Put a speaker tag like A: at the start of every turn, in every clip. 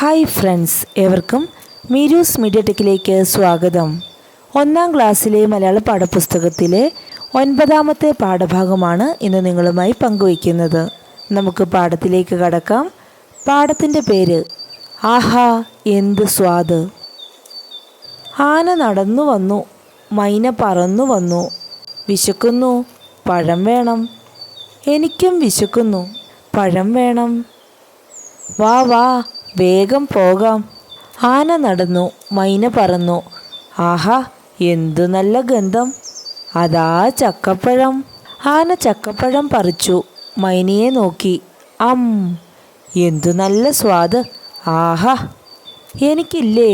A: Hi friends, ഏവർക്കും മീരൂസ് media ടെക്കിലേക്ക് സ്വാഗതം. 1ാം ക്ലാസ്സിലെ മലയാള പാഠപുസ്തകത്തിലെ 9ാമത്തെ പാഠഭാഗമാണ് ഇന്ന് നിങ്ങളുമായി പങ്കുവയ്ക്കുന്നത്. നമുക്ക് പാഠത്തിലേക്ക് കടക്കാം. പാഠത്തിൻ്റെ പേര് ആഹാ എന്ത് സ്വാദ്. ആന നടന്നു വന്നു, മൈന പറന്നു വന്നു. വിശക്കുന്നു, പഴം വേണം. എനിക്കും വിശക്കുന്നു, പഴം വേണം. വാ വാ വേഗം പോകാം. ആന നടന്നു, മൈന പറന്നു. ആഹാ എന്തു നല്ല ഗന്ധം. അതാ ചക്കപ്പഴം. ആന ചക്കപ്പഴം പറിച്ചു, മൈനയെ നോക്കി. എന്തു നല്ല സ്വാദ്. ആഹാ എനിക്കില്ലേ?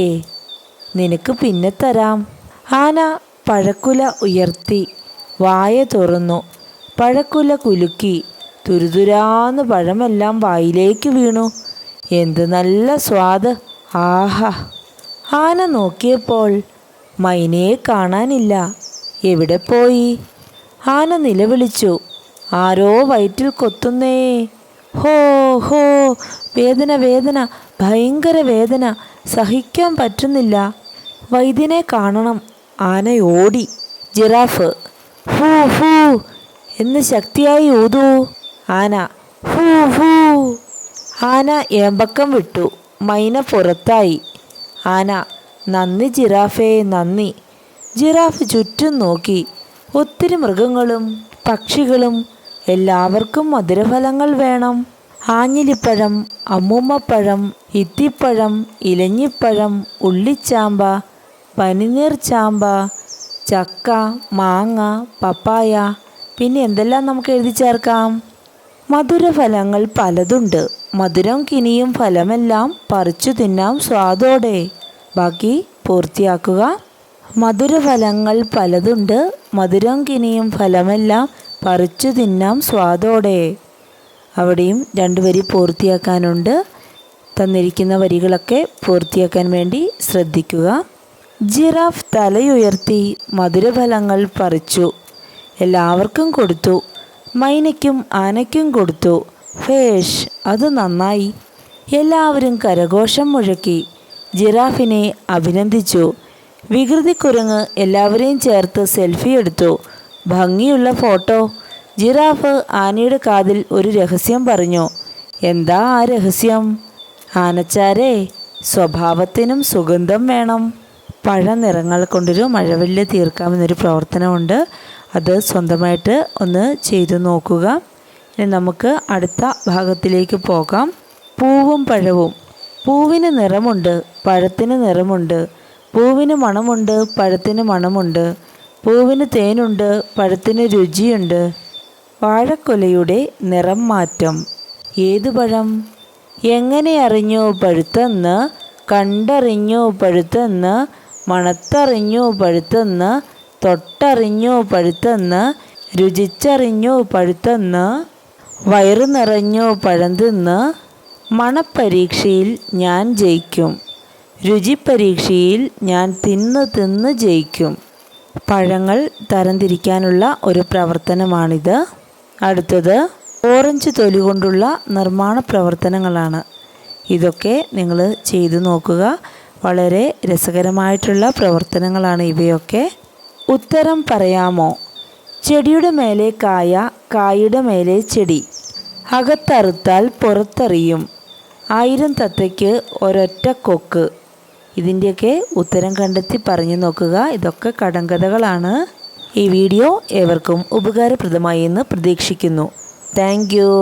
A: നിനക്ക് പിന്നെ തരാം. ആന പഴക്കുല ഉയർത്തി, വായ തുറന്നു. പഴക്കുല കുലുക്കി, തുരുതുരാന്ന് പഴമെല്ലാം വായിലേക്ക് വീണു. എന്ത് നല്ല സ്വാദ്. ആഹാ. ആന നോക്കിയപ്പോൾ മൈനയെ കാണാനില്ല. എവിടെ പോയി? ആന നിലവിളിച്ചു. ആരോ വയറ്റിൽ കൊത്തുന്നേ. ഹോ ഹോ, വേദന വേദന, ഭയങ്കര വേദന, സഹിക്കാൻ പറ്റുന്നില്ല. വൈദ്യനെ കാണണം. ആന ഓടി. ജിറാഫ് ഹൂ ഹൂ എന്ന് ശക്തിയായി ഊതു. ആന ഹൂ ഹൂ. ആന ഏമ്പക്കം വിട്ടു. മൈന പുറത്തായി. ആന നന്ദി ജിറാഫേ നന്ദി. ജിറാഫ് ചുറ്റും നോക്കി. ഒത്തിരി മൃഗങ്ങളും പക്ഷികളും. എല്ലാവർക്കും മധുരഫലങ്ങൾ വേണം. ആഞ്ഞിലിപ്പഴം, അമ്മൂമ്മപ്പഴം, ഇത്തിപ്പഴം, ഇലഞ്ഞിപ്പഴം, ഉള്ളിച്ചാമ്പ, പനിനീർ ചാമ്പ, ചക്ക, മാങ്ങ, പപ്പായ, പിന്നെ എന്തെല്ലാം നമുക്ക് എഴുതി ചേർക്കാം? മധുരഫലങ്ങൾ പലതുണ്ട്. മധുരം കിനിയും ഫലമെല്ലാം പറിച്ചു തിന്നാം സ്വാദോടെ. ബാക്കി പൂർത്തിയാക്കുക. മധുരഫലങ്ങൾ പലതുണ്ട്. മധുരം കിനിയും ഫലമെല്ലാം പറിച്ചു തിന്നാം സ്വാദോടെ. അവിടെയും 2 വരി പൂർത്തിയാക്കാനുണ്ട്. തന്നിരിക്കുന്ന വരികളൊക്കെ പൂർത്തിയാക്കാൻ വേണ്ടി ശ്രദ്ധിക്കുക. ജിറാഫ് തലയുയർത്തി മധുരഫലങ്ങൾ പറിച്ചു. എല്ലാവർക്കും കൊടുത്തു. മൈനയ്ക്കും ആനയ്ക്കും കൊടുത്തു. ഭേഷ്, അത് നന്നായി. എല്ലാവരും കരഘോഷം മുഴക്കി. ജിറാഫിനെ അഭിനന്ദിച്ചു. വികൃതിക്കുരങ്ങ് എല്ലാവരെയും ചേർത്ത് സെൽഫി എടുത്തു. ഭംഗിയുള്ള ഫോട്ടോ. ജിറാഫ് ആനയുടെ കാതിൽ ഒരു രഹസ്യം പറഞ്ഞു. എന്താ ആ രഹസ്യം? ആനച്ചാരെ, സ്വഭാവത്തിനും സുഗന്ധം വേണം. പഴനിറങ്ങൾ കൊണ്ടൊരു മഴവില്ല് തീർക്കാമെന്നൊരു പ്രവർത്തനമുണ്ട്. അത് സ്വന്തമായിട്ട് ഒന്ന് ചെയ്തു നോക്കുക. ഇനി നമുക്ക് അടുത്ത ഭാഗത്തിലേക്ക് പോകാം. പൂവും പഴവും. പൂവിന് നിറമുണ്ട്, പഴത്തിന് നിറമുണ്ട്. പൂവിന് മണമുണ്ട്, പഴത്തിന് മണമുണ്ട്. പൂവിന് തേനുണ്ട്, പഴത്തിന് രുചിയുണ്ട്. വാഴക്കൊലയുടെ നിറം മാറ്റം. ഏതു പഴം? എങ്ങനെ അറിഞ്ഞു പഴുത്തെന്ന്? കണ്ടറിഞ്ഞു പഴുത്തെന്ന്, മണത്തറിഞ്ഞു പഴുത്തെന്ന്, തൊട്ടറിഞ്ഞു പഴുത്തെന്ന്, രുചിച്ചറിഞ്ഞു പഴുത്തെന്ന്, വയറു നിറഞ്ഞു പഴം തിന്ന്. മണപ്പരീക്ഷയിൽ ഞാൻ ജയിക്കും, രുചിപ്പരീക്ഷയിൽ ഞാൻ തിന്ന് ജയിക്കും. പഴങ്ങൾ തരംതിരിക്കാനുള്ള ഒരു പ്രവർത്തനമാണിത്. അടുത്തത് ഓറഞ്ച് തൊലി കൊണ്ടുള്ള നിർമ്മാണ പ്രവർത്തനങ്ങളാണ്. ഇതൊക്കെ നിങ്ങൾ ചെയ്തു നോക്കുക. വളരെ രസകരമായിട്ടുള്ള പ്രവർത്തനങ്ങളാണ് ഇവയൊക്കെ. ഉത്തരം പറയാമോ? ചെടിയുടെ മേലെ കായ, കായുടെ മേലെ ചെടി. അകത്തറുത്താൽ പുറത്തറിയും. 1000 തത്തയ്ക്ക് ഒരൊറ്റ കൊക്ക്. ഇതിൻ്റെയൊക്കെ ഉത്തരം കണ്ടെത്തി പറഞ്ഞു നോക്കുക. ഇതൊക്കെ കടങ്കഥകളാണ്. ഈ വീഡിയോ ഏവർക്കും ഉപകാരപ്രദമായി എന്ന് പ്രതീക്ഷിക്കുന്നു. Thank you.